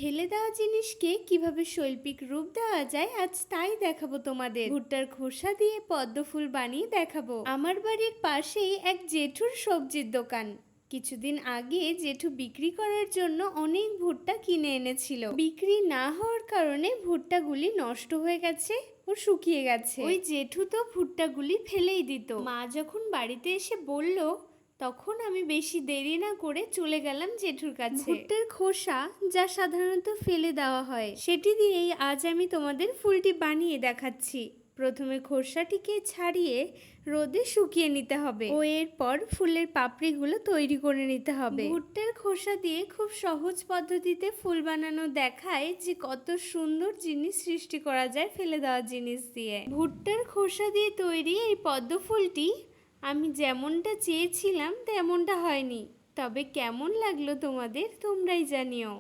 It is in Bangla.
ফেলে দেওয়া জিনিসকে কিভাবে শৈল্পিক রূপ দেওয়া যায় আজ তাই দেখাবো তোমাদের। ভুট্টার খোসা দিয়ে পদ্ম ফুল বানিয়ে দেখাবো। আমার বাড়ির পাশেই এক জেঠুর সবজির দোকান। কিছুদিন আগে জেঠু বিক্রি করার জন্য অনেক ভুট্টা কিনে এনেছিল। বিক্রি না হওয়ার কারণে ভুট্টাগুলি নষ্ট হয়ে গেছে ও শুকিয়ে গেছে। ওই জেঠু তো ভুট্টাগুলি ফেলেই দিত। মা যখন বাড়িতে এসে বলল, তখন আমি বেশি দেরি না করে চলে গেলাম জেঠুর কাছে। ভুট্টার খোসা যা সাধারণত ফেলে দেওয়া হয় সেটি দিয়েই আজ আমি তোমাদের ফুলটি বানিয়ে দেখাচ্ছি। প্রথমে খোসাটিকে ছাড়িয়ে রোদে শুকিয়ে নিতে হবে ও এরপর ফুলের পাপড়িগুলো তৈরি করে নিতে হবে। ভুট্টার খোসা দিয়ে খুব সহজ পদ্ধতিতে ফুল বানানো দেখায় যে কত সুন্দর জিনিস সৃষ্টি করা যায় ফেলে দেওয়া জিনিস দিয়ে। ভুট্টার খোসা দিয়ে তৈরি এই পদ্ম ফুলটি আমি যেমনটা চেয়েছিলাম তেমনটা হয়নি, তবে কেমন লাগলো তোমাদের তোমরাই জানিও।